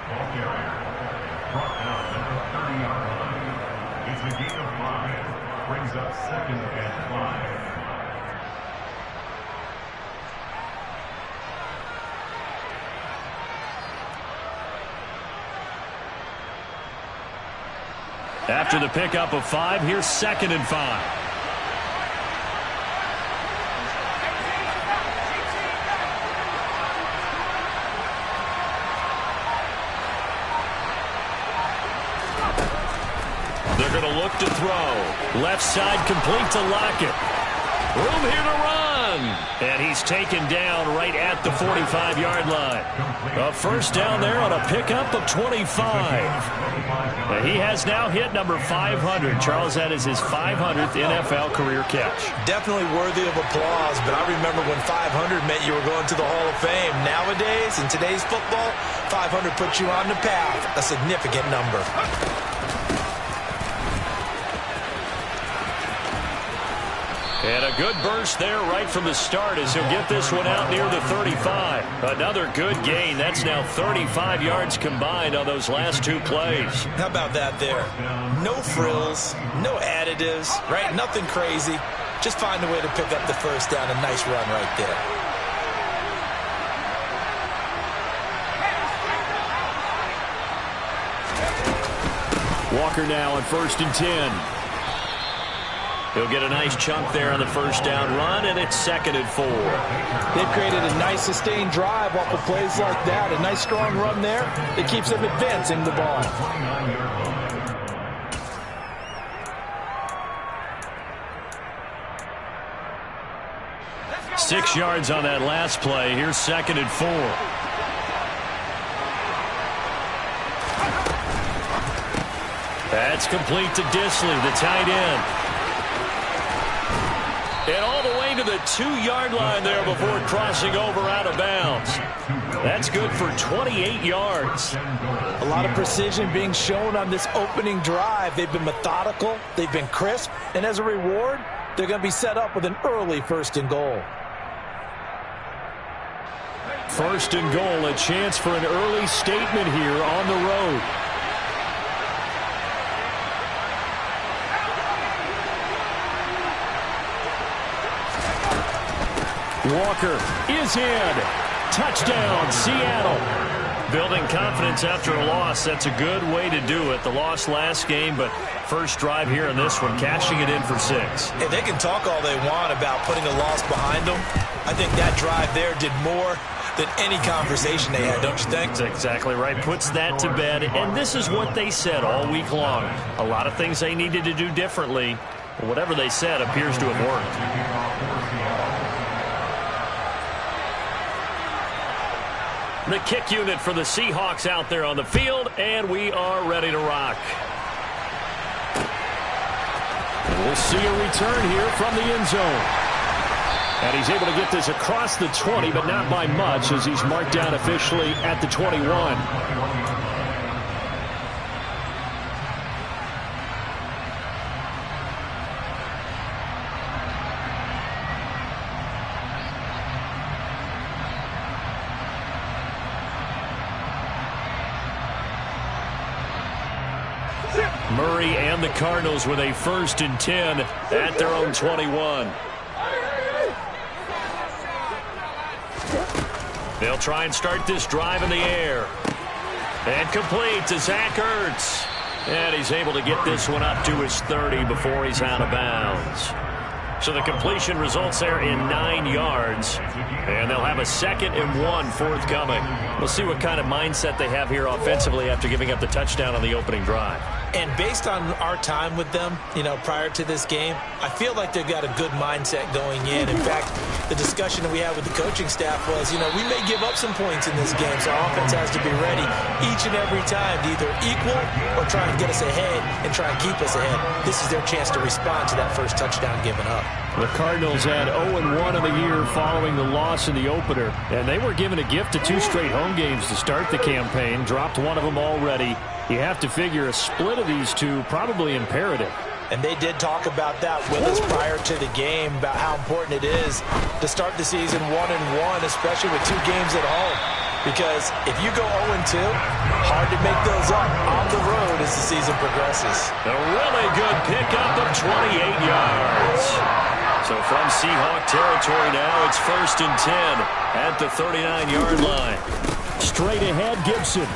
Ball carrier. Brought down at the 30-yard line. It's a gain of 5. Brings up 2nd and 5. After the pickup of 5, here's 2nd and 5. They're going to look to throw. Left side complete to Lockett. Room here to run. And he's taken down right at the 45-yard line. A first down there on a pickup of 25. He has now hit number 500. Charles, that is his 500th NFL career catch. Definitely worthy of applause, but I remember when 500 meant you were going to the Hall of Fame. Nowadays, in today's football, 500 puts you on the path, a significant number. And a good burst there right from the start as he'll get this one out near the 35. Another good gain. That's now 35 yards combined on those last 2 plays. How about that there? No frills, no additives, right? Nothing crazy. Just find a way to pick up the first down. A nice run right there. Walker now on 1st and 10. He'll get a nice chunk there on the first down run, and it's 2nd and 4. They've created a nice sustained drive off of plays like that. A nice strong run there. It keeps them advancing the ball. 6 yards on that last play. Here's 2nd and 4. That's complete to Disley, the tight end. And all the way to the 2-yard line there before crossing over out of bounds. That's good for 28 yards. A lot of precision being shown on this opening drive. They've been methodical, they've been crisp, and as a reward, they're going to be set up with an early 1st and goal. 1st and goal, a chance for an early statement here on the road. Walker is in. Touchdown, Seattle. Building confidence after a loss, that's a good way to do it. The loss last game, but first drive here in this one, cashing it in for 6. Hey, they can talk all they want about putting a loss behind them. I think that drive there did more than any conversation they had, don't you think? That's exactly right. Puts that to bed, and this is what they said all week long. A lot of things they needed to do differently. But whatever they said appears to have worked. The kick unit for the Seahawks out there on the field, and we are ready to rock. We'll see a return here from the end zone. And he's able to get this across the 20, but not by much as he's marked down officially at the 21. Murray and the Cardinals with a 1st and 10 at their own 21. They'll try and start this drive in the air. And complete to Zach Ertz. And he's able to get this one up to his 30 before he's out of bounds. So the completion results there in 9 yards. And they'll have a 2nd and 1 forthcoming. We'll see what kind of mindset they have here offensively after giving up the touchdown on the opening drive. And based on our time with them, prior to this game, I feel like they've got a good mindset going in. In fact, the discussion that we had with the coaching staff was, we may give up some points in this game, so our offense has to be ready each and every time to either equal or try and get us ahead and try and keep us ahead. This is their chance to respond to that first touchdown given up. The Cardinals had 0-1 in the year following the loss in the opener, and they were given a gift of 2 straight home games to start the campaign, dropped one of them already. You have to figure a split of these two probably imperative. And they did talk about that with us prior to the game, about how important it is to start the season 1-1, especially with 2 games at home. Because if you go 0-2, hard to make those up on the road as the season progresses. A really good pickup of 28 yards. So from Seahawk territory now, it's 1st and 10 at the 39-yard line. Straight ahead, Gibson.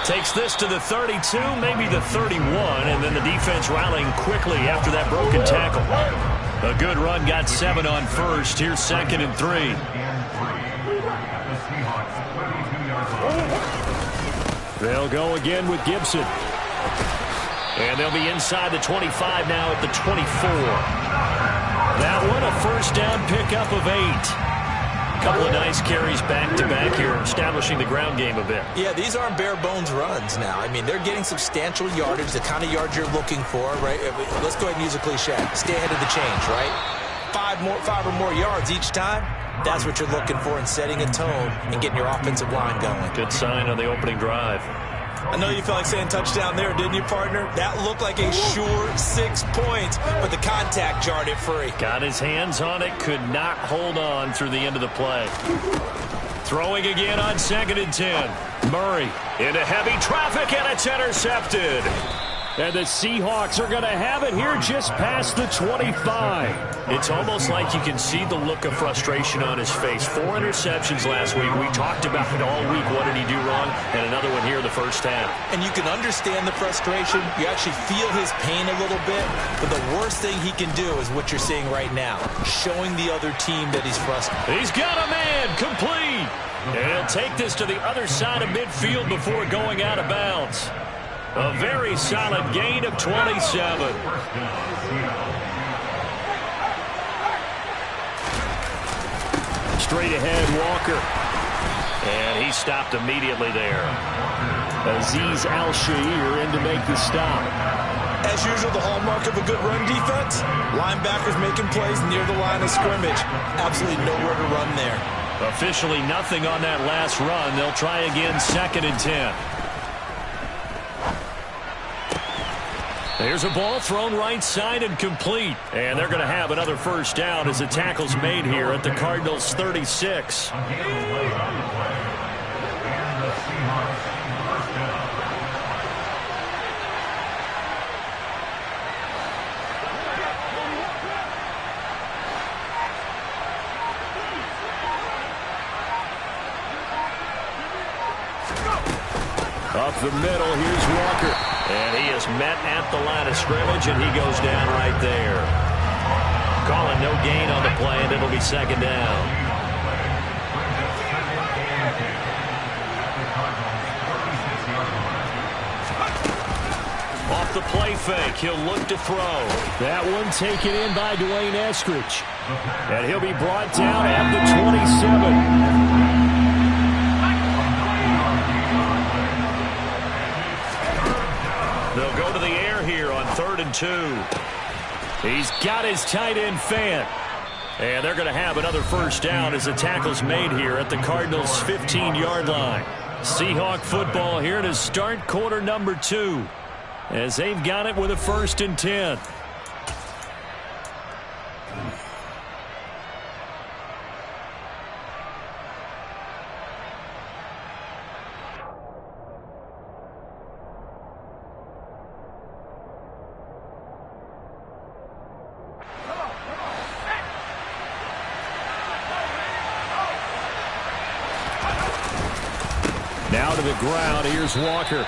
Takes this to the 32, maybe the 31, and then the defense rallying quickly after that broken tackle. A good run, got 7 on first. Here's 2nd and 3. They'll go again with Gibson. And they'll be inside the 25 now at the 24. That one, a first down pickup of 8. Couple of nice carries back-to-back here, establishing the ground game a bit. Yeah, these aren't bare-bones runs now. I mean, they're getting substantial yardage, the kind of yards you're looking for, right? Let's go ahead and use a cliche. Stay ahead of the change, right? 5 or more yards each time. That's what you're looking for in setting a tone and getting your offensive line going. Good sign on the opening drive. I know you felt like saying touchdown there, didn't you, partner? That looked like a sure 6 points, but the contact jarred it free. Got his hands on it, could not hold on through the end of the play. Throwing again on 2nd and 10. Murray into heavy traffic, and it's intercepted. And the Seahawks are going to have it here just past the 25. It's almost like you can see the look of frustration on his face. 4 interceptions last week. We talked about it all week. What did he do wrong? And another one here in the first half. And you can understand the frustration. You actually feel his pain a little bit. But the worst thing he can do is what you're seeing right now, showing the other team that he's frustrated. He's got a man complete. And he'll take this to the other side of midfield before going out of bounds. A very solid gain of 27. Straight ahead, Walker. And he stopped immediately there. Azeez Al-Shaair in to make the stop. As usual, the hallmark of a good run defense, linebackers making plays near the line of scrimmage. Absolutely nowhere to run there. Officially nothing on that last run. They'll try again, 2nd and 10. There's a ball thrown right side and complete. And they're going to have another first down as the tackle's made here at the Cardinals' 36. Up the middle, here's Walker. And he is met at the line of scrimmage, and he goes down right there. Calling no gain on the play, and it'll be 2nd down. Off the play fake, he'll look to throw. That one taken in by Dwayne Eskridge. And he'll be brought down at the 27. They'll go to the air here on 3rd and 2. He's got his tight end fan. And they're going to have another first down as the tackle's made here at the Cardinals' 15-yard line. Seahawk football here to start quarter number 2. As they've got it with a 1st and 10. Now to the ground, here's Walker.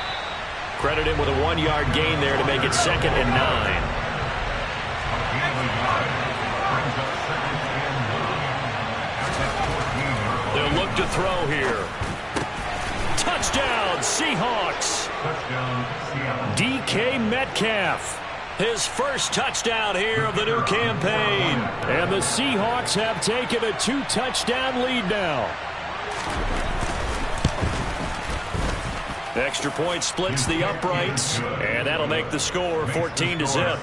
Credit him with a 1-yard gain there to make it 2nd and 9. They'll look to throw here. Touchdown, Seahawks. DK Metcalf. His first touchdown here of the new campaign. And the Seahawks have taken a 2-touchdown lead now. Extra point splits the uprights, and that'll make the score 14-0.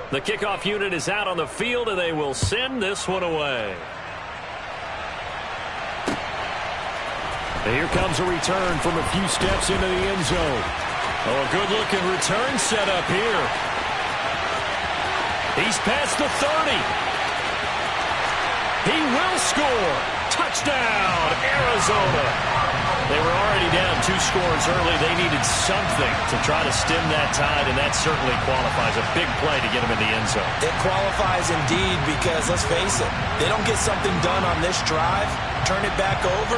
The kickoff unit is out on the field, and they will send this one away. Here comes a return from a few steps into the end zone. Oh, a good-looking return set up here. He's past the 30. He will score. Touchdown, Arizona. They were already down 2 scores early. They needed something to try to stem that tide, and that certainly qualifies. A big play to get them in the end zone. It qualifies indeed because, let's face it, they don't get something done on this drive, turn it back over,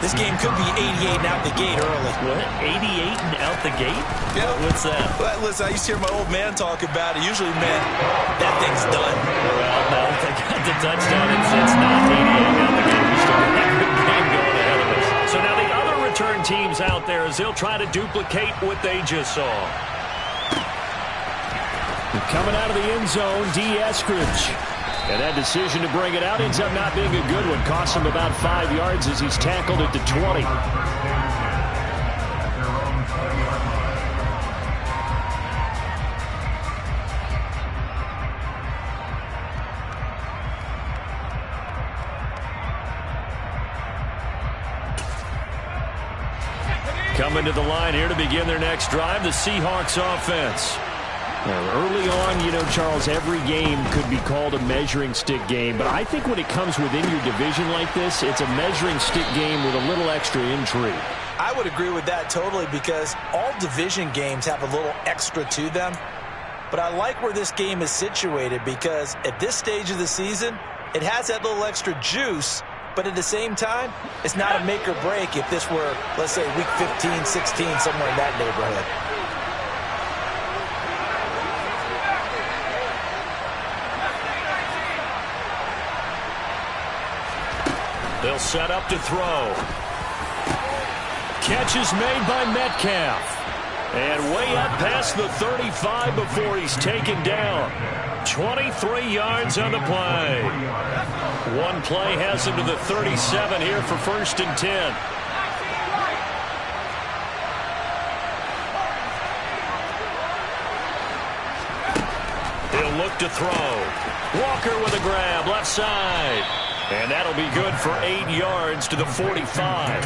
this game could be 88 and out the gate early. What? 88 and out the gate? Yeah. What's that? Well, listen, I used to hear my old man talk about it. Usually meant that thing's done. Well, no, they got the touchdown. It's not 88 out the gate. We still got a good game going ahead of us. So now the other return teams out there as they'll try to duplicate what they just saw. Coming out of the end zone, Eskridge. And that decision to bring it out ends up not being a good one. Costs him about 5 yards as he's tackled at the 20. Coming to the line here to begin their next drive, the Seahawks offense. Now, early on, you know, Charles, every game could be called a measuring stick game. But I think when it comes within your division like this, it's a measuring stick game with a little extra intrigue. I would agree with that totally because all division games have a little extra to them. But I like where this game is situated because at this stage of the season, it has that little extra juice. But at the same time, it's not a make or break if this were, let's say, week 15, 16, somewhere in that neighborhood. They'll set up to throw. Catch is made by Metcalf. And way up past the 35 before he's taken down. 23 yards on the play. One play has him to the 37 here for 1st and 10. He'll look to throw. Walker with a grab, left side. And that'll be good for 8 yards to the 45.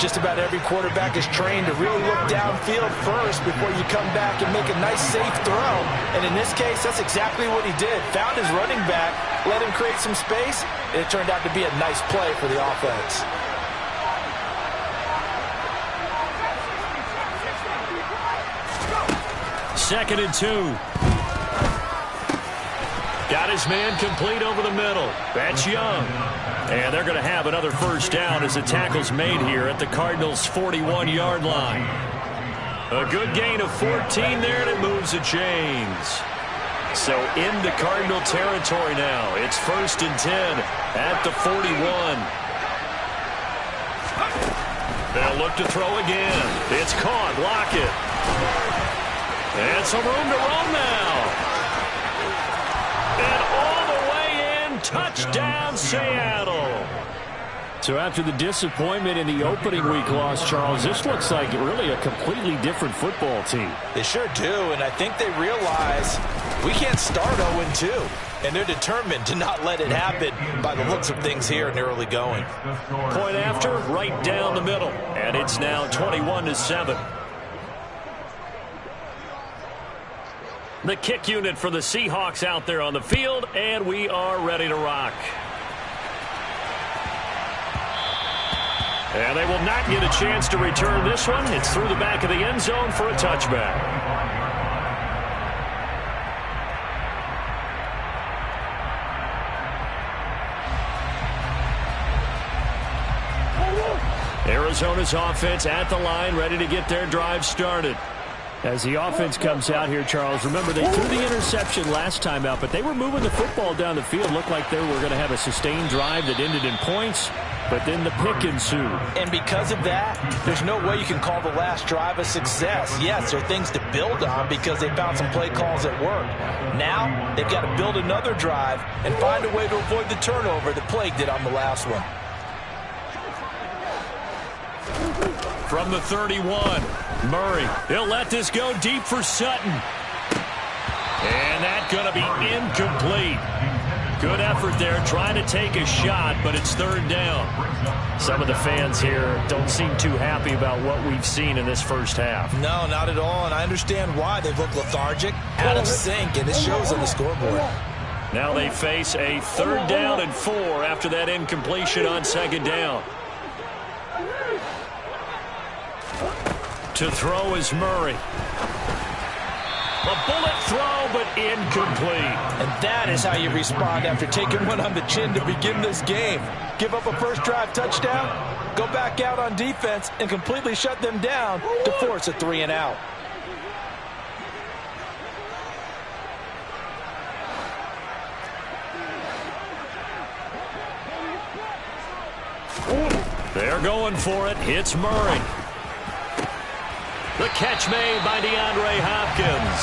Just about every quarterback is trained to really look downfield first before you come back and make a nice, safe throw. And in this case, that's exactly what he did. Found his running back, let him create some space, and it turned out to be a nice play for the offense. Second and 2. Got his man complete over the middle. That's Young. And they're going to have another first down as the tackle's made here at the Cardinals' 41-yard line. A good gain of 14 there, and it moves the chains. So into Cardinal territory now. It's 1st and 10 at the 41. They'll look to throw again. It's caught. Lockett. And some room to roam now. And all the way in, touchdown Seattle. So after the disappointment in the opening week loss, Charles, this looks like really a completely different football team. They sure do, and I think they realize we can't start 0-2. And they're determined to not let it happen by the looks of things here in the early going. Point after, right down the middle. And it's now 21-7. The kick unit for the Seahawks out there on the field, and we are ready to rock. And they will not get a chance to return this one. It's through the back of the end zone for a touchback. Arizona's offense at the line, ready to get their drive started. As the offense comes out here, Charles, remember they threw the interception last time out, but they were moving the football down the field. Looked like they were going to have a sustained drive that ended in points, but then the pick ensued. And because of that, there's no way you can call the last drive a success. Yes, there are things to build on because they found some play calls that work. Now, they've got to build another drive and find a way to avoid the turnover that plagued it on the last one. From the 31, Murray. He'll let this go deep for Sutton. And that's going to be incomplete. Good effort there trying to take a shot, but it's 3rd down. Some of the fans here don't seem too happy about what we've seen in this first half. No, not at all, and I understand why. They've looked lethargic, out of sync, and it shows on the scoreboard. Now they face a 3rd down and 4 after that incompletion on 2nd down. To throw is Murray. A bullet throw, but incomplete. And that is how you respond after taking one on the chin to begin this game. Give up a first drive touchdown, go back out on defense, and completely shut them down to force a 3 and out. They're going for it. It's Murray. The catch made by DeAndre Hopkins.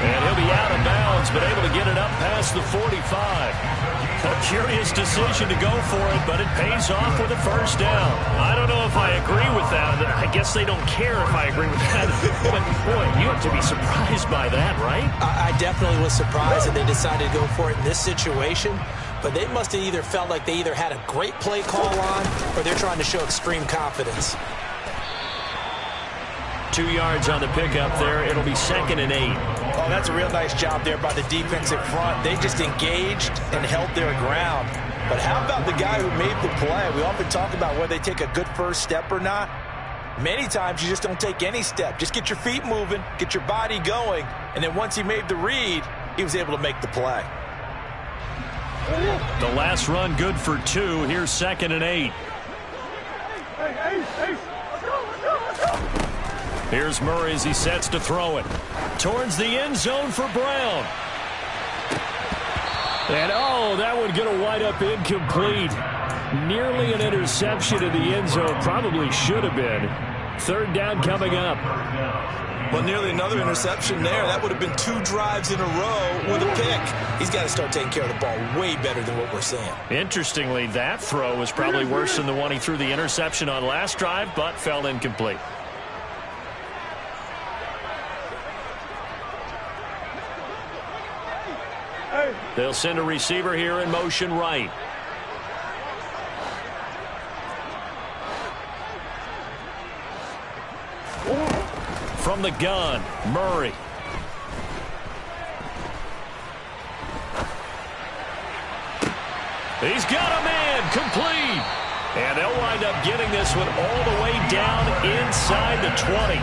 And he'll be out of bounds, but able to get it up past the 45. A curious decision to go for it, but it pays off with a first down. I don't know if I agree with that. I guess they don't care if I agree with that. But, boy, you have to be surprised by that, right? I definitely was surprised that they decided to go for it in this situation. But they must have either felt like they either had a great play call on or they're trying to show extreme confidence. 2 yards on the pickup there. It'll be 2nd and 8. Oh, that's a real nice job there by the defensive front. They just engaged and held their ground. But how about the guy who made the play? We often talk about whether they take a good first step or not. Many times you just don't take any step. Just get your feet moving, get your body going, and then once he made the read, he was able to make the play. The last run good for 2. Here's 2nd and 8. Here's Murray as he sets to throw it. Towards the end zone for Brown. And, oh, that one going to wind up incomplete. Nearly an interception in the end zone. Probably should have been. 3rd down coming up. Well, nearly another interception there. That would have been 2 drives in a row with a pick. He's got to start taking care of the ball way better than what we're seeing. Interestingly, that throw was probably worse than the one he threw the interception on last drive, but fell incomplete. They'll send a receiver here in motion right. From the gun, Murray. He's got a man, complete. And they'll wind up getting this one all the way down inside the 20.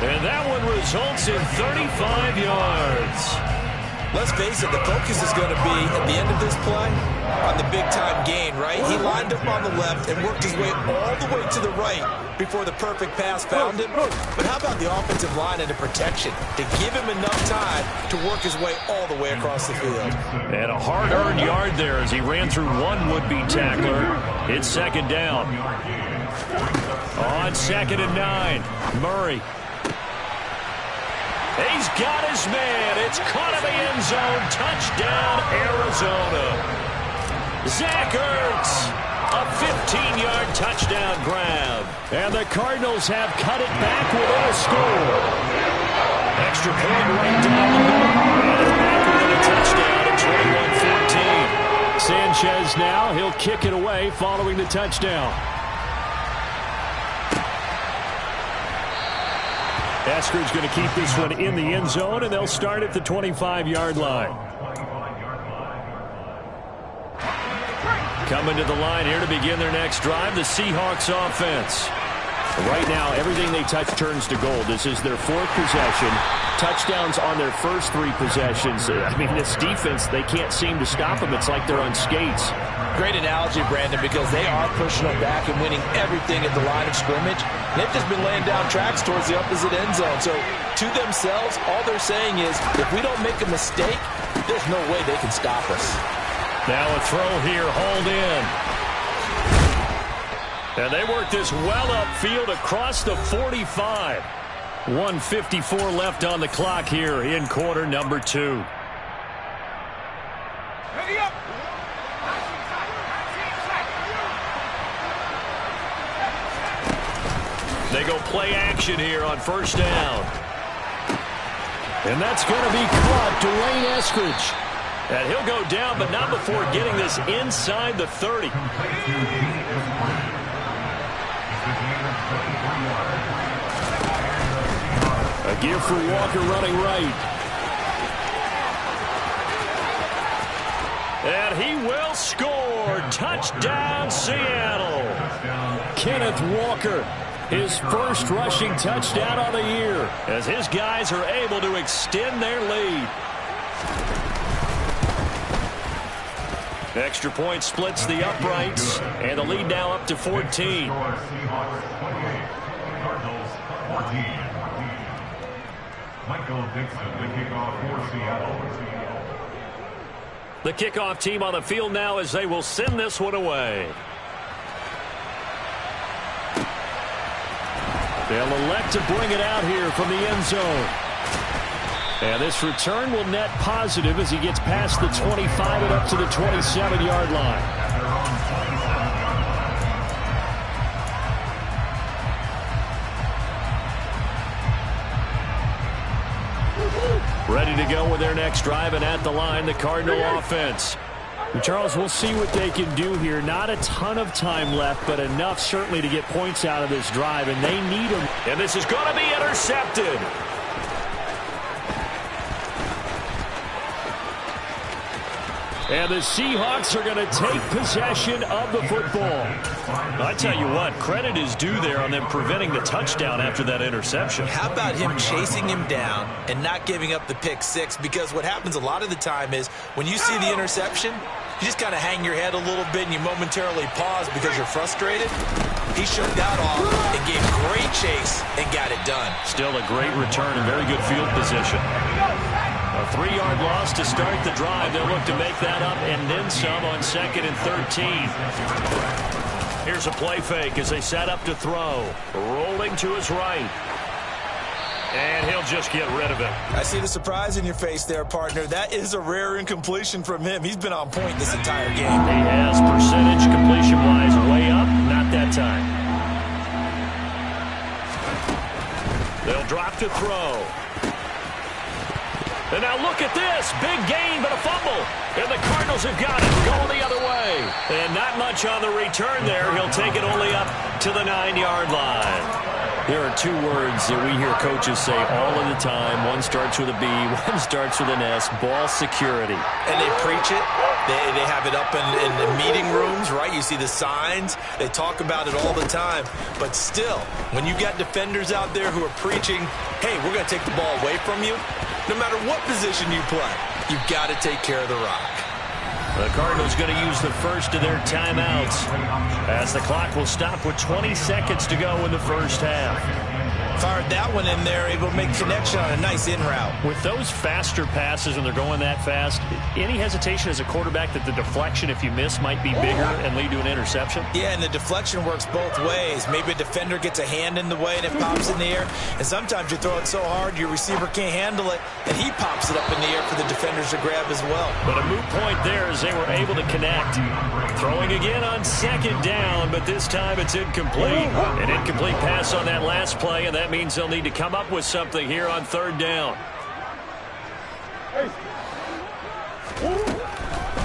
And that one results in 35 yards. Let's face it, the focus is going to be, at the end of this play, on the big-time gain, right? He lined up on the left and worked his way all the way to the right before the perfect pass found him. But how about the offensive line and the protection to give him enough time to work his way all the way across the field? And a hard-earned yard there as he ran through one would-be tackler. It's 2nd down. On 2nd and 9, Murray. He's got his man. It's caught in the end zone. Touchdown, Arizona. Zach Ertz, a 15-yard touchdown grab. And the Cardinals have cut it back within a score. Extra point right down the middle. And it's back within a touchdown at 21-14. Sanchez now, he'll kick it away following the touchdown. Eskridge going to keep this one in the end zone, and they'll start at the 25-yard line. Coming to the line here to begin their next drive, the Seahawks offense. Right now, everything they touch turns to gold. This is their 4th possession. Touchdowns on their first 3 possessions. I mean, this defense, they can't seem to stop them. It's like they're on skates. Great analogy, Brandon, because they are pushing them back and winning everything at the line of scrimmage. They've just been laying down tracks towards the opposite end zone. So, to themselves, all they're saying is, if we don't make a mistake, there's no way they can stop us. Now a throw here, hauled in. And they work this well upfield across the 45. 1:54 left on the clock here in quarter number 2. Ready up. They go play action here on first down. And that's going to be caught. Dwayne Eskridge. And he'll go down, but not before getting this inside the 30. A give for Walker running right. And he will score. Touchdown, Seattle. Kenneth Walker, his first rushing touchdown of the year, as his guys are able to extend their lead. Extra point splits the uprights, and the lead now up to 14. Michael Dixon, the kickoff for Seattle. The kickoff team on the field now as they will send this one away. They'll elect to bring it out here from the end zone. And this return will net positive as he gets past the 25 and up to the 27-yard line. Ready to go with their next drive, and at the line, the Cardinal offense. Charles, we'll see what they can do here. Not a ton of time left, but enough certainly to get points out of this drive, and they need them. And this is going to be intercepted. And the Seahawks are going to take possession of the football. I tell you what, credit is due there on them preventing the touchdown after that interception. How about him chasing him down and not giving up the pick six? Because what happens a lot of the time is when you see the interception, you just kind of hang your head a little bit and you momentarily pause because you're frustrated. He shook that off and gave great chase and got it done. Still a great return and very good field position. A 3-yard loss to start the drive. They'll look to make that up and then some on 2nd and 13. Here's a play fake as they set up to throw. Rolling to his right. And he'll just get rid of it. I see the surprise in your face there, partner. That is a rare incompletion from him. He's been on point this entire game. He has percentage completion-wise way up. Not that time. They'll drop to throw. And now look at this. Big gain, but a fumble. And the Cardinals have got it going the other way. And not much on the return there. He'll take it only up to the 9-yard line. There are two words that we hear coaches say all of the time. One starts with a B, one starts with an S. Ball security. And they preach it. They have it up in the meeting rooms, right? You see the signs. They talk about it all the time. But still, when you got defenders out there who are preaching, hey, we're going to take the ball away from you, no matter what position you play, you've got to take care of the rock. The Cardinals going to use the first of their timeouts as the clock will stop with 20 seconds to go in the first half. Fired that one in there, able to make connection on a nice in route. With those faster passes and they're going that fast, any hesitation as a quarterback that the deflection, if you miss, might be bigger and lead to an interception? Yeah, and the deflection works both ways. Maybe a defender gets a hand in the way and it pops in the air. And sometimes you throw it so hard your receiver can't handle it, and he pops it up in the air for the defenders to grab as well. But a moot point there as they were able to connect. Throwing again on 2nd down, but this time it's incomplete. An incomplete pass on that last play, and that means they'll need to come up with something here on 3rd down.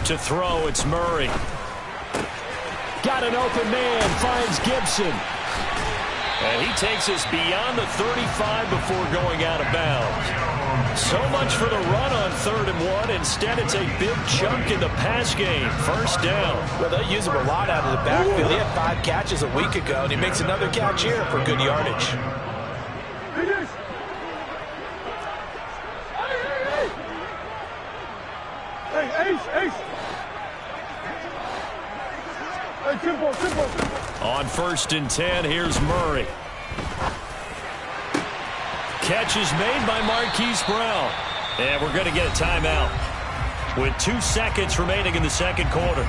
To throw, it's Murray. Got an open man, finds Gibson. And he takes us beyond the 35 before going out of bounds. So much for the run on 3rd and 1. Instead, it's a big chunk in the pass game. 1st down. Well, they use him a lot out of the backfield. He had 5 catches a week ago, and he makes another catch here for good yardage. On 1st and 10, here's Murray. Catch is made by Marquise Brown. And we're going to get a timeout with 2 seconds remaining in the 2nd quarter.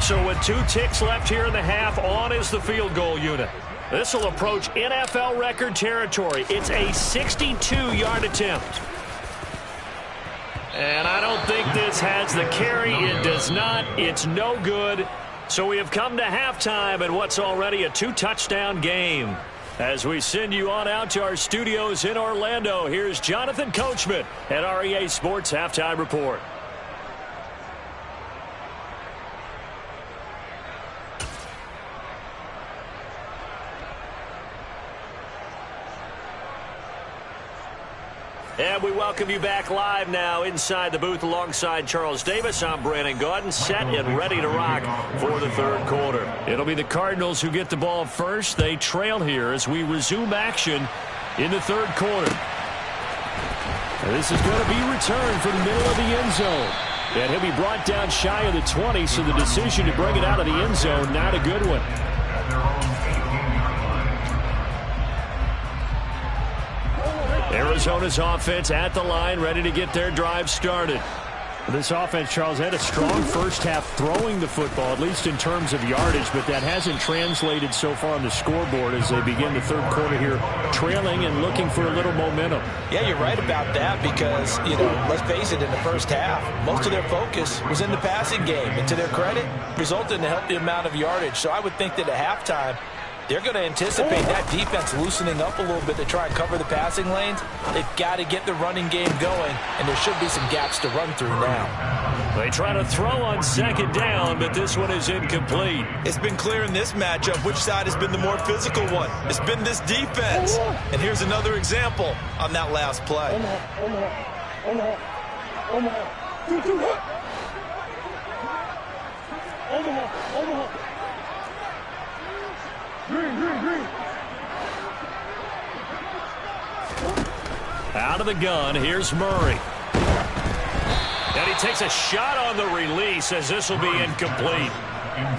So with 2 ticks left here in the half, on is the field goal unit. This will approach NFL record territory. It's a 62-yard attempt. And I don't think this has the carry. It does not. It's no good. So we have come to halftime in what's already a 2-touchdown game. As we send you on out to our studios in Orlando, here's Jonathan Coachman at REA Sports Halftime Report. And we welcome you back live now inside the booth alongside Charles Davis. I'm Brandon Gaudin, set and ready to rock for the third quarter. It'll be the Cardinals who get the ball first. They trail here as we resume action in the third quarter. And this is going to be returned from the middle of the end zone. And he'll be brought down shy of the 20, so the decision to bring it out of the end zone, not a good one. Arizona's offense at the line, ready to get their drive started. This offense, Charles, had a strong first half throwing the football, at least in terms of yardage, but that hasn't translated so far on the scoreboard as they begin the third quarter here, trailing and looking for a little momentum. Yeah, you're right about that because, let's face it, in the first half, most of their focus was in the passing game. And to their credit, resulted in a healthy amount of yardage. So I would think that at halftime, they're going to anticipate that defense loosening up a little bit to try and cover the passing lanes. They've got to get the running game going, and there should be some gaps to run through now. They try to throw on second down, but this one is incomplete. It's been clear in this matchup which side has been the more physical one. It's been this defense. And here's another example on that last play. Out of the gun, here's Murray. And he takes a shot on the release as this will be incomplete.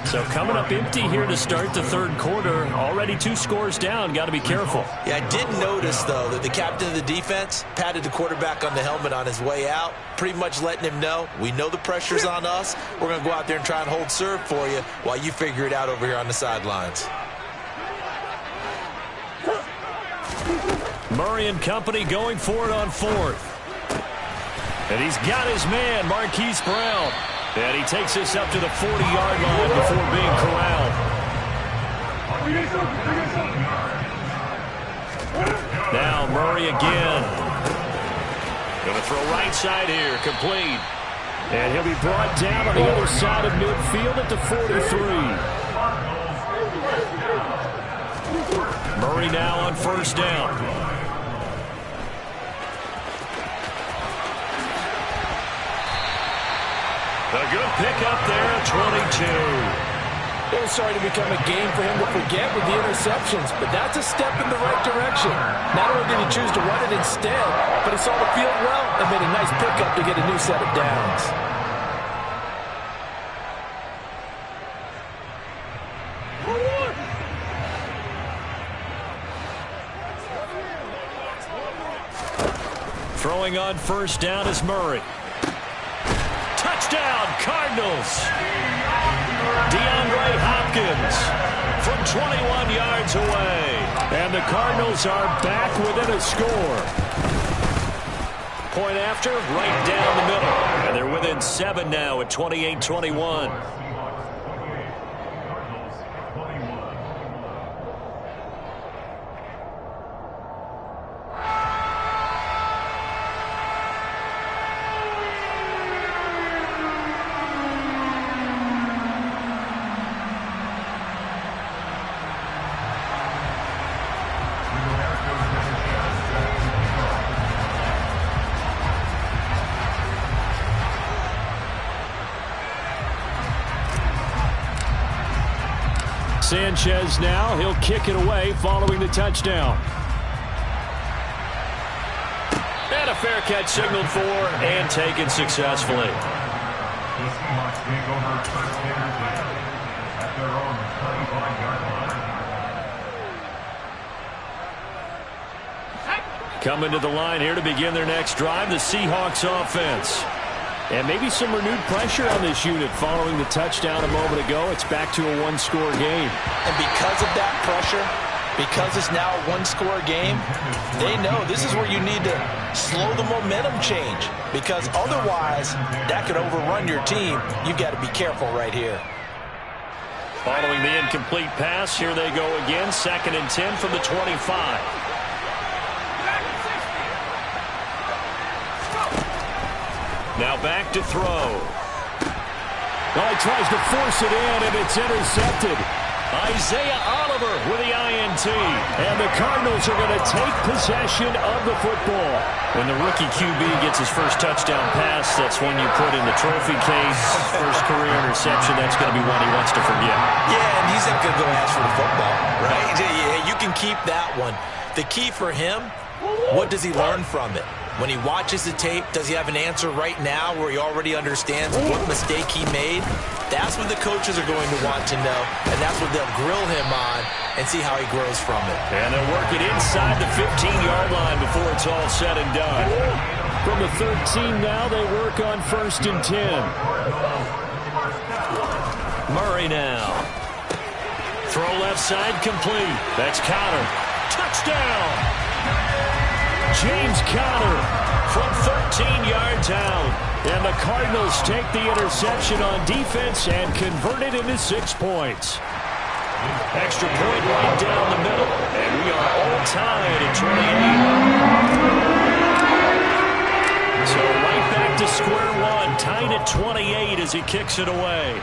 So coming up empty here to start the third quarter. Already 2 scores down. Got to be careful. Yeah, I did notice, though, that the captain of the defense patted the quarterback on the helmet on his way out, pretty much letting him know, we know the pressure's on us. We're going to go out there and try and hold serve for you while you figure it out over here on the sidelines. Murray and company going for it on fourth. And he's got his man, Marquise Brown. And he takes this up to the 40-yard line before being corralled. Now Murray again. Going to throw right side here, complete. And he'll be brought down on the other side of midfield at the 43. Murray now on first down. A good pickup there at 22. It was starting to become a game for him to forget with the interceptions, but that's a step in the right direction. Not only did he choose to run it instead, but he saw the field well and made a nice pickup to get a new set of downs. Throwing on first down is Murray. Touchdown, Cardinals. DeAndre Hopkins from 21 yards away. And the Cardinals are back within a score. Point after, right down the middle. And they're within 7 now at 28-21. Sanchez now, he'll kick it away following the touchdown. And a fair catch signaled for and taken successfully. The Seahawks take over first and 10 at their own 35-yard line. Coming to the line here to begin their next drive, the Seahawks offense. And maybe some renewed pressure on this unit following the touchdown a moment ago. It's back to a one-score game. And because of that pressure, because it's now a one-score game, they know this is where you need to slow the momentum change. Because otherwise, that could overrun your team. You've got to be careful right here. Following the incomplete pass, here they go again. 2nd and 10 from the 25. Now back to throw. Well, he tries to force it in, and it's intercepted. Isaiah Oliver with the INT. And the Cardinals are going to take possession of the football. When the rookie QB gets his first touchdown pass, that's one you put in the trophy case. First career interception, that's going to be one he wants to forget. Yeah, and he's not going to go ask for the football, right? Yeah, you can keep that one. The key for him, what does he learn from it? When he watches the tape, does he have an answer right now where he already understands what mistake he made? That's what the coaches are going to want to know, and that's what they'll grill him on and see how he grows from it. And they'll work it inside the 15-yard line before it's all said and done. From the 13 now, they work on 1st and 10. Murray now. Throw left side complete. That's Conner. Touchdown! James Conner from 13 yards out. And the Cardinals take the interception on defense and convert it into 6 points. Extra point right down the middle. And we are all tied at 28. So right back to square one. Tied at 28 as he kicks it away.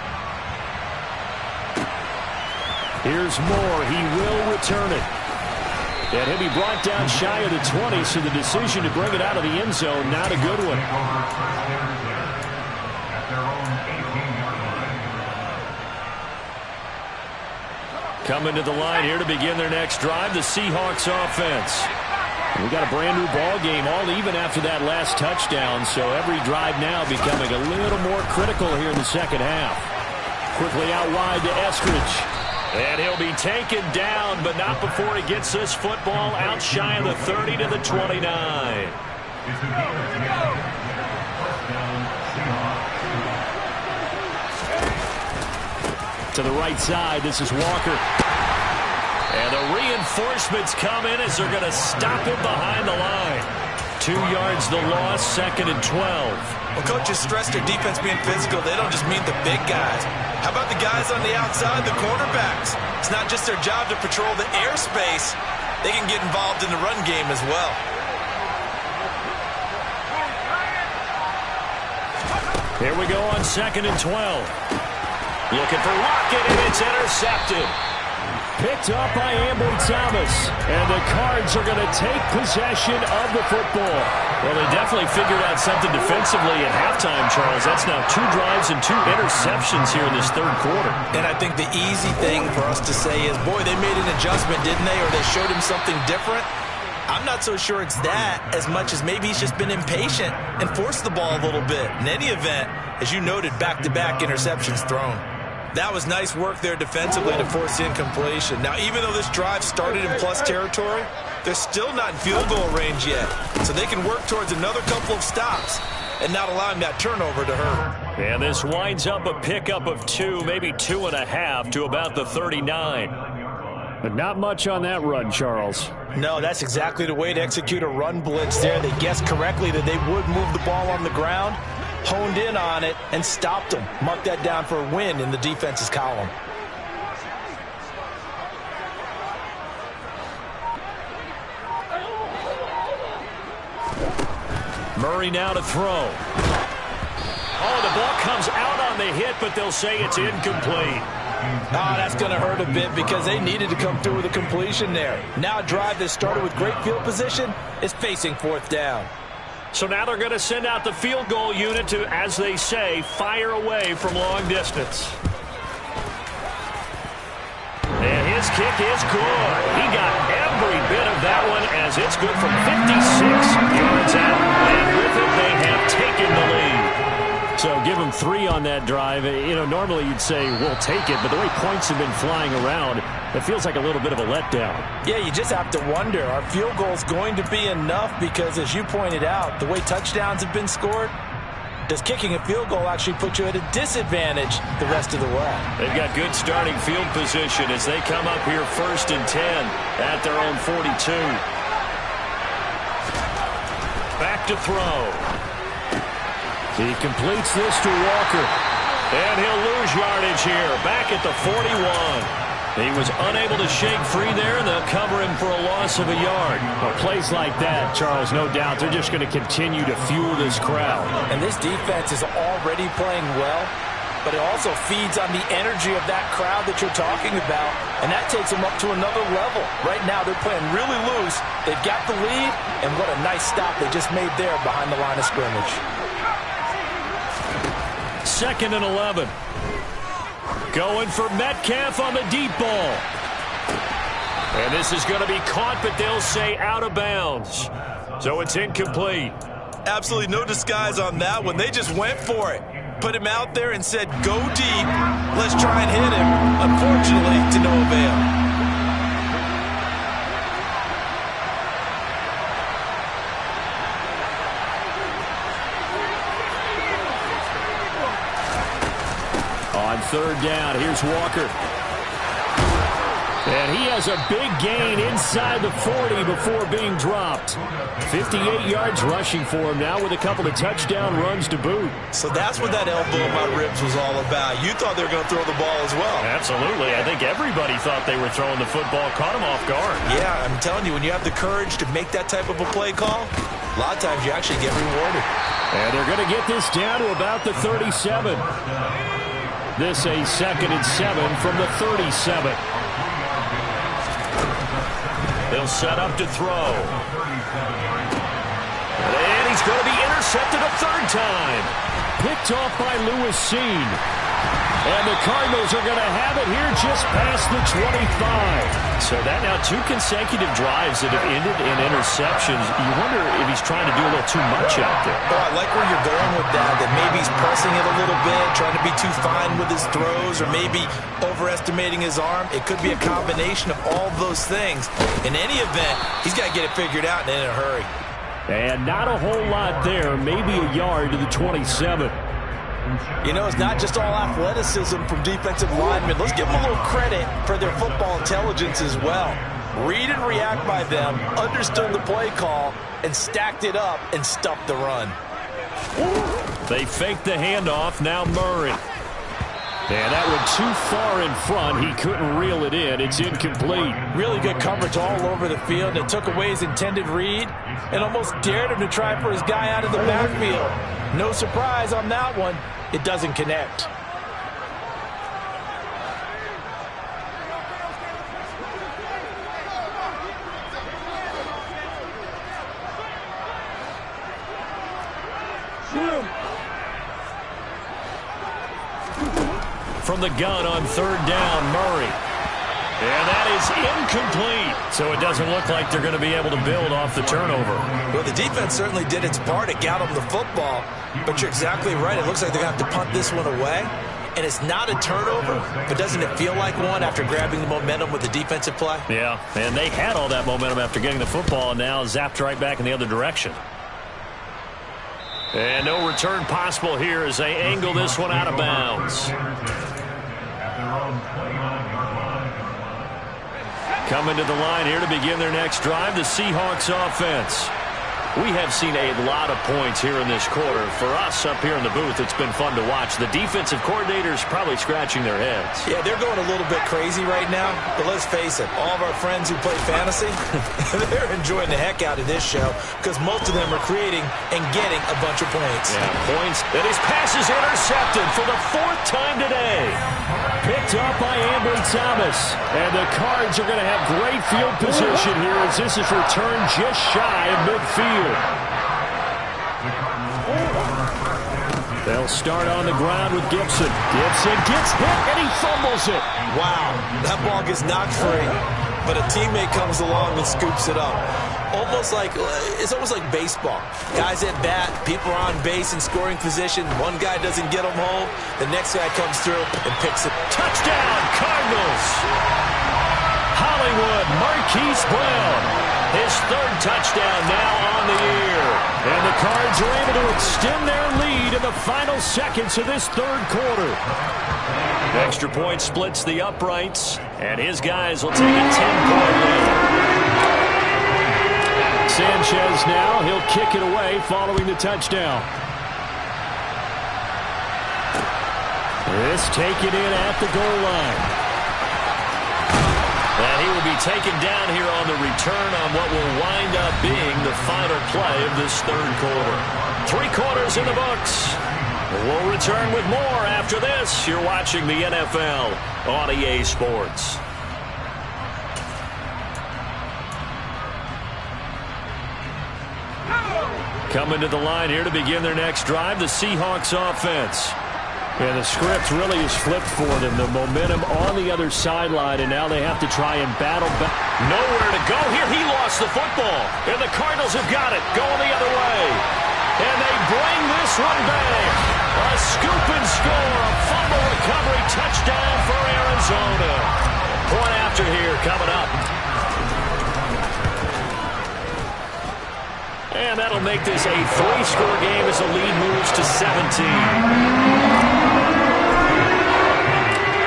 Here's Moore. He will return it. And he'll be brought down shy of the 20, so the decision to bring it out of the end zone, not a good one. Coming to the line here to begin their next drive, the Seahawks offense. We got a brand new ball game, all even after that last touchdown, so every drive now becoming a little more critical here in the second half. Quickly out wide to Eskridge. And he'll be taken down, but not before he gets this football out shy of the 30 to the 29. To the right side, this is Walker. And the reinforcements come in as they're going to stop him behind the line. 2 yards the loss, 2nd and 12. Well, coaches stress their defense being physical. They don't just mean the big guys. How about the guys on the outside, the cornerbacks? It's not just their job to patrol the airspace. They can get involved in the run game as well. Here we go on 2nd and 12. Looking for Lockett, and it's intercepted. Picked up by Ambry Thomas. And the Cards are going to take possession of the football. Well, they definitely figured out something defensively at halftime, Charles. That's now 2 drives and 2 interceptions here in this third quarter. And I think the easy thing for us to say is, boy, they made an adjustment, didn't they? Or they showed him something different. I'm not so sure it's that as much as maybe he's just been impatient and forced the ball a little bit. In any event, as you noted, back-to-back interceptions thrown. That was nice work there defensively to force incompletion. Now, even though this drive started in plus territory, they're still not in field goal range yet. So they can work towards another couple of stops and not allowing that turnover to hurt. And this winds up a pickup of 2, maybe 2.5 to about the 39. But not much on that run, Charles. No, that's exactly the way to execute a run blitz there. They guessed correctly that they would move the ball on the ground, honed in on it, and stopped them. Mark that down for a win in the defense's column. Murray now to throw. Oh, the ball comes out on the hit, but they'll say it's incomplete. Oh, that's going to hurt a bit because they needed to come through with a completion there. Now a drive that started with great field position is facing 4th down. So now they're going to send out the field goal unit to, as they say, fire away from long distance. And his kick is good. He got every bit of that one as it's good from 56 yards out. And with it, they have taken the lead. So give them 3 on that drive. You know, normally you'd say, we'll take it, but the way points have been flying around, it feels like a little bit of a letdown. Yeah, you just have to wonder, are field goals going to be enough? Because as you pointed out, the way touchdowns have been scored, does kicking a field goal actually put you at a disadvantage the rest of the way? They've got good starting field position as they come up here 1st and 10 at their own 42. Back to throw. He completes this to Walker. And he'll lose yardage here, back at the 41. He was unable to shake free there, and they'll cover him for a loss of a yard. Well, plays like that, Charles, no doubt, they're just going to continue to fuel this crowd. And this defense is already playing well. but it also feeds on the energy of that crowd that you're talking about, and that takes them up to another level. Right now, they're playing really loose. They've got the lead, and what a nice stop they just made there behind the line of scrimmage. 2nd and 11. Going for Metcalf on the deep ball. And this is going to be caught, but they'll say out of bounds. So it's incomplete. Absolutely no disguise on that one. They just went for it. Put him out there and said, go deep. Let's try and hit him. Unfortunately, to no avail. On 3rd down, here's Walker. And he has a big gain inside the 40 before being dropped. 58 yards rushing for him now with a couple of touchdown runs to boot. So that's what that elbow in my ribs was all about. You thought they were going to throw the ball as well. Absolutely. I think everybody thought they were throwing the football, caught him off guard. Yeah, I'm telling you, when you have the courage to make that type of a play call, a lot of times you actually get rewarded. And they're going to get this down to about the 37. This a 2nd and 7 from the 37. They'll set up to throw. And he's going to be intercepted a 3rd time. Picked off by Lewis Seen. And the Cardinals are going to have it here just past the 25. So that now 2 consecutive drives that have ended in interceptions. You wonder if he's trying to do a little too much out there. Oh, I like where you're going with that maybe he's pressing it a little bit, trying to be too fine with his throws, or maybe overestimating his arm. It could be a combination of all those things. In any event, he's got to get it figured out and in a hurry. And not a whole lot there, maybe a yard to the 27. You know, it's not just all athleticism from defensive linemen. Let's give them a little credit for their football intelligence as well. Read and react by them, understood the play call, and stacked it up and stuffed the run. They faked the handoff, now Murray. And that one too far in front. He couldn't reel it in. It's incomplete. Really good coverage all over the field. It took away his intended read and almost dared him to try for his guy out of the backfield. No surprise on that one. It doesn't connect. From the gun on 3rd down, Murray. And that is incomplete. So it doesn't look like they're going to be able to build off the turnover. Well, the defense certainly did its part. It got them the football. But you're exactly right. It looks like they're going to have to punt this one away. And it's not a turnover, but doesn't it feel like one after grabbing the momentum with the defensive play? Yeah, and they had all that momentum after getting the football and now zapped right back in the other direction. And no return possible here as they angle this one out of bounds. Coming to the line here to begin their next drive, the Seahawks offense. We have seen a lot of points here in this quarter. For us up here in the booth, it's been fun to watch. The defensive coordinators probably scratching their heads. Yeah, they're going a little bit crazy right now. But let's face it, all of our friends who play fantasy, they're enjoying the heck out of this show because most of them are creating and getting a bunch of points. Yeah, points. And his pass is intercepted for the 4th time today. Picked up by Ambry Thomas. And the Cards are going to have great field position here as this is returned just shy of midfield. They'll start on the ground with Gibson. Gibson gets hit and he fumbles it. Wow, that ball gets knocked free, but a teammate comes along and scoops it up. It's almost like baseball. Guys at bat, people are on base in scoring position. One guy doesn't get them home. The next guy comes through and picks it. Touchdown, Cardinals! Hollywood Marquise Brown. His 3rd touchdown now on the year. And the Cards are able to extend their lead in the final seconds of this 3rd quarter. Extra point splits the uprights, and his guys will take a 10-point lead. Sanchez now, he'll kick it away following the touchdown. This taken in at the goal line. And he will be taken down here on the return on what will wind up being the final play of this 3rd quarter. 3 quarters in the books. We'll return with more after this. You're watching the NFL on EA Sports. Coming to the line here to begin their next drive, the Seahawks offense. And the script really is flipped for them. The momentum on the other sideline, and now they have to try and battle back. Nowhere to go here. He lost the football. And the Cardinals have got it, going the other way. And they bring this one back. A scoop and score, a fumble recovery, touchdown for Arizona. Point after here coming up. And that'll make this a 3-score game as the lead moves to 17.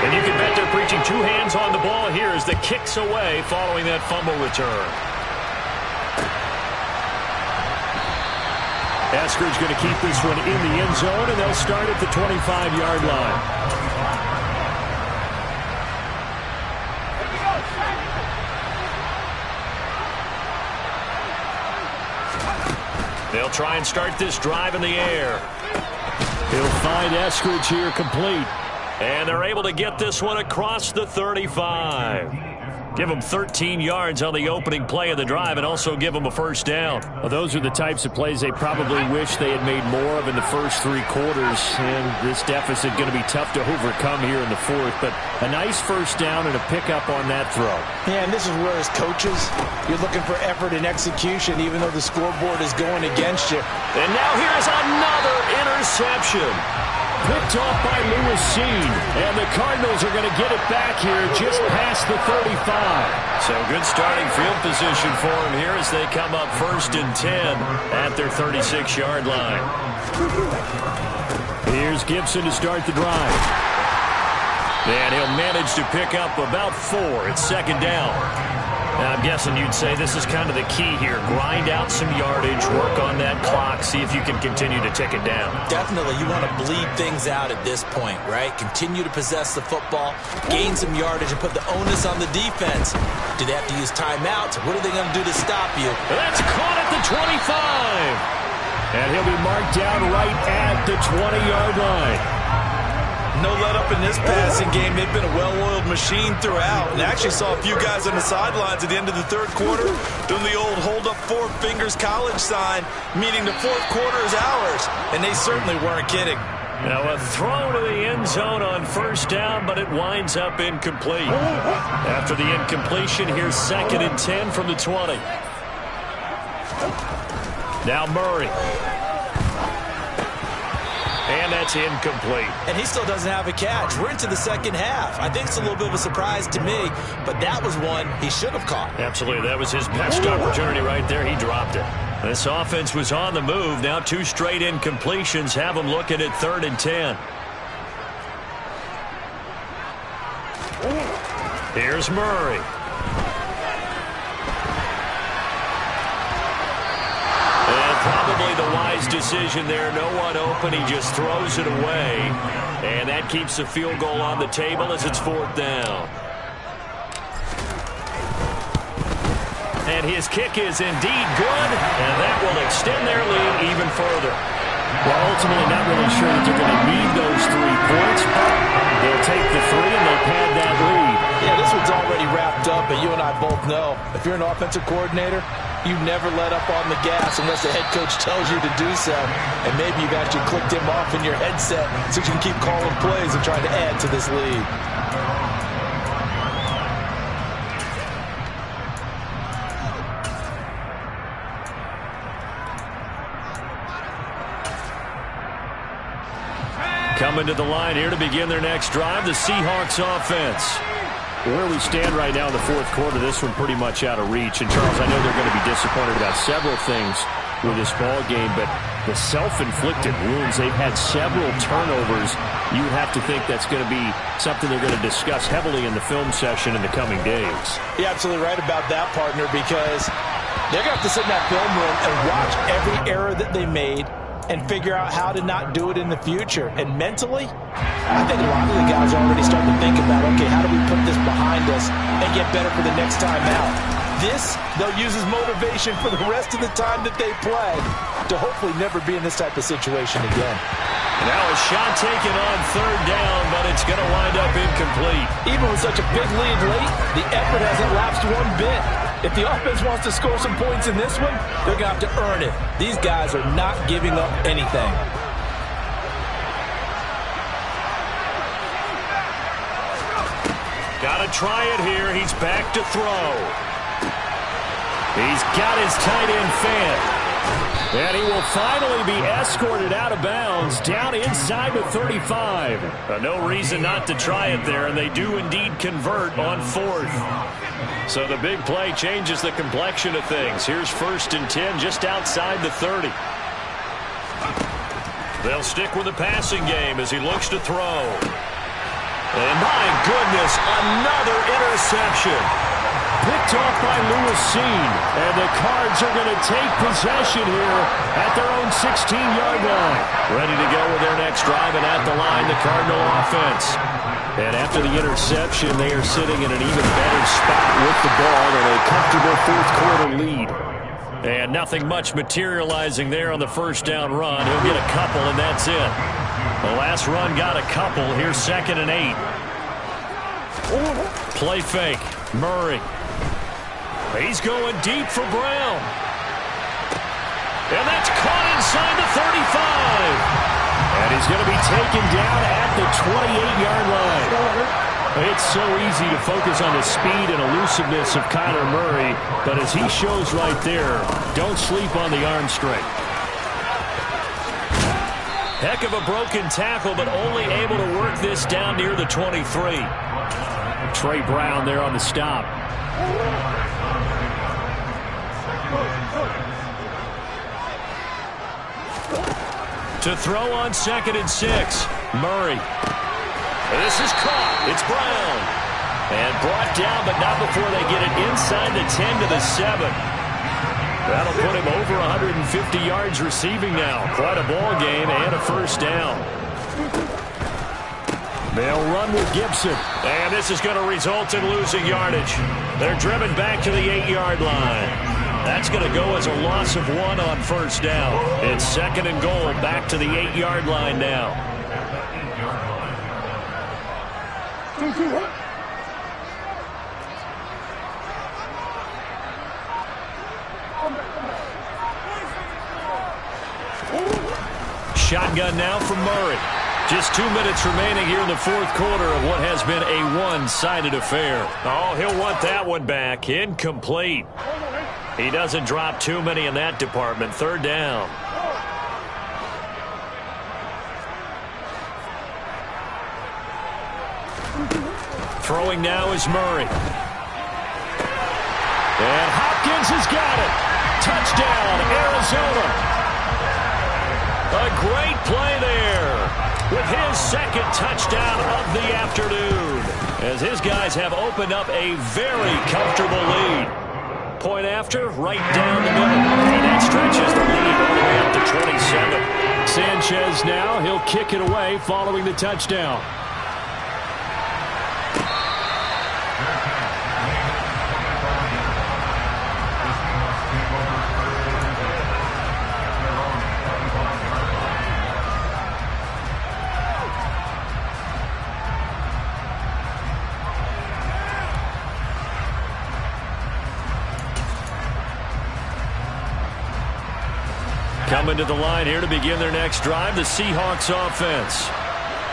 And you can bet they're preaching 2 hands on the ball here as the kick's away following that fumble return. Eskridge going to keep this one in the end zone, and they'll start at the 25-yard line. They'll try and start this drive in the air. He'll find Eskridge here complete. And they're able to get this one across the 35. Give them 13 yards on the opening play of the drive and also give them a first down. Well, those are the types of plays they probably wish they had made more of in the first 3 quarters. And this deficit going to be tough to overcome here in the 4th. But a nice first down and a pickup on that throw. Yeah, and this is where as coaches, you're looking for effort and execution even though the scoreboard is going against you. And now here's another interception. Picked off by Lewis Seen. And the Cardinals are going to get it back here just past the 35. So good starting field position for them here as they come up 1st and 10 at their 36-yard line. Here's Gibson to start the drive. And he'll manage to pick up about 4. It's 2nd down. Now, I'm guessing you'd say this is kind of the key here. Grind out some yardage, work on that clock, see if you can continue to tick it down. Definitely, you want to bleed things out at this point, right? Continue to possess the football, gain some yardage, and put the onus on the defense. Do they have to use timeouts? What are they going to do to stop you? That's caught at the 25. And he'll be marked down right at the 20-yard line. No let up in this passing game. They've been a well-oiled machine throughout. And I actually saw a few guys on the sidelines at the end of the 3rd quarter doing the old hold up 4 fingers college sign, meaning the 4th quarter is ours. And they certainly weren't kidding. Now a throw to the end zone on 1st down, but it winds up incomplete. After the incompletion, here's 2nd and 10 from the 20. Now Murray. And that's incomplete. And he still doesn't have a catch. We're into the 2nd half. I think it's a little bit of a surprise to me, but that was one he should have caught. Absolutely. That was his best opportunity right there. He dropped it. This offense was on the move. Now 2 straight incompletions have them looking at 3rd and 10. Here's Murray. Probably the wise decision there. No one open. He just throws it away. And that keeps the field goal on the table as it's 4th down. And his kick is indeed good. And that will extend their lead even further. Well, ultimately not really sure that they're going to need those 3 points, but they'll take the 3 and they pad that lead. Yeah, this one's already wrapped up, but you and I both know if you're an offensive coordinator, you never let up on the gas unless the head coach tells you to do so. And maybe you've actually clicked him off in your headset so you can keep calling plays and trying to add to this lead. Coming to the line here to begin their next drive, the Seahawks offense. Where we stand right now in the 4th quarter, this one pretty much out of reach. And, Charles, I know they're going to be disappointed about several things with this ball game, but the self-inflicted wounds, they've had several turnovers. You have to think that's going to be something they're going to discuss heavily in the film session in the coming days. You're absolutely right about that, partner, because they're going to have to sit in that film room and watch every error that they made and figure out how to not do it in the future. And mentally, I think a lot of the guys are already starting to think about, okay, how do we put this behind us and get better for the next time out? This, they'll use as motivation for the rest of the time that they play to hopefully never be in this type of situation again. Now a shot taken on third down, but it's going to wind up incomplete. Even with such a big lead late, the effort hasn't lapsed one bit. If the offense wants to score some points in this one, they're going to have to earn it. These guys are not giving up anything. Got to try it here. He's back to throw. He's got his tight end fan. And he will finally be escorted out of bounds down inside the 35. No reason not to try it there, and they do indeed convert on fourth. So the big play changes the complexion of things. Here's 1st and 10 just outside the 30. They'll stick with the passing game as he looks to throw. And my goodness, another interception. Picked off by Lewis. And the Cards are going to take possession here at their own 16-yard line. Ready to go with their next drive, and at the line, the Cardinal offense. And after the interception, they are sitting in an even better spot with the ball in a comfortable fourth-quarter lead. And nothing much materializing there on the first down run. He'll get a couple, and that's it. The last run got a couple. Here's 2nd and 8. Play fake. Murray. He's going deep for Brown. And that's caught inside the 35. And he's going to be taken down at the 28-yard line. It's so easy to focus on the speed and elusiveness of Kyler Murray, but as he shows right there, don't sleep on the arm strength. Heck of a broken tackle, but only able to work this down near the 23. Trey Brown there on the stop. To throw on 2nd and 6. Murray. This is caught. It's Brown. And brought down, but not before they get it inside the 10 to the 7. That'll put him over 150 yards receiving now. Quite a ball game and a first down. They'll run with Gibson. And this is going to result in losing yardage. They're driven back to the 8-yard line. That's going to go as a loss of 1 on first down. It's 2nd and goal, back to the 8-yard line now. Shotgun now from Murray. Just 2 minutes remaining here in the fourth quarter of what has been a one-sided affair. Oh, he'll want that one back. Incomplete. He doesn't drop too many in that department. 3rd down. Throwing now is Murray. And Hopkins has got it. Touchdown, Arizona. A great play there with his 2nd touchdown of the afternoon, as his guys have opened up a very comfortable lead. Point after, right down the middle. And that stretches the lead all the way up to 27. Sanchez now, he'll kick it away following the touchdown. Coming to the line here to begin their next drive, the Seahawks offense.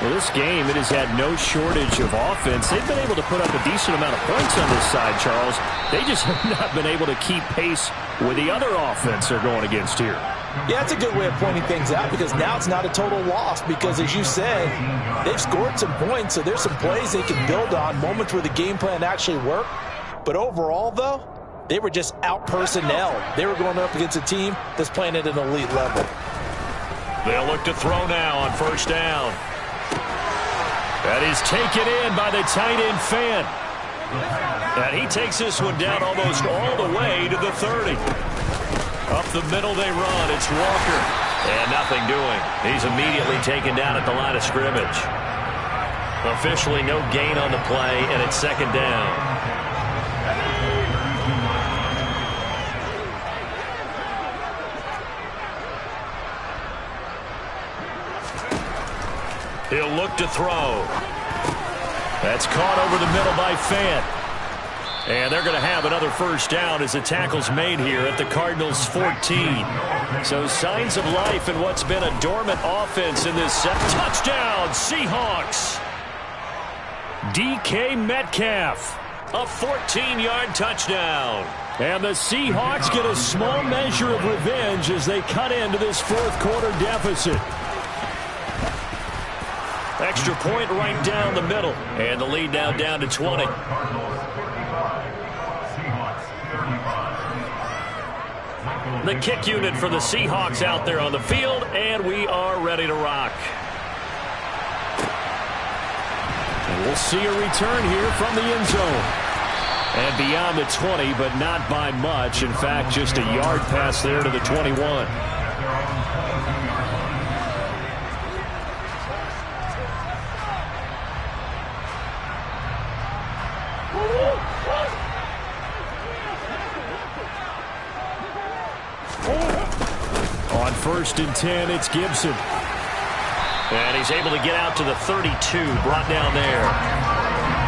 Well, this game, it has had no shortage of offense. They've been able to put up a decent amount of points on this side, Charles. They just have not been able to keep pace with the other offense they're going against here. Yeah, that's a good way of pointing things out, because now it's not a total loss, because as you said, they've scored some points, so there's some plays they can build on, moments where the game plan actually worked. But overall, though, they were just out-personnel. They were going up against a team that's playing at an elite level. They'll look to throw now on first down. That is taken in by the tight end Fan. And he takes this one down almost all the way to the 30. Up the middle they run. It's Walker. And nothing doing. He's immediately taken down at the line of scrimmage. Officially no gain on the play, and it's 2nd down. He'll look to throw. That's caught over the middle by Fant. And they're going to have another first down as the tackle's made here at the Cardinals' 14. So signs of life in what's been a dormant offense in this set. Touchdown, Seahawks! DK Metcalf, a 14-yard touchdown. And the Seahawks get a small measure of revenge as they cut into this fourth quarter deficit. Extra point right down the middle. And the lead now down to 20. The kick unit for the Seahawks out there on the field, and we are ready to rock. And we'll see a return here from the end zone. And beyond the 20, but not by much. In fact, just a yard pass there to the 21. On 1st and 10, it's Gibson. And he's able to get out to the 32, brought down there.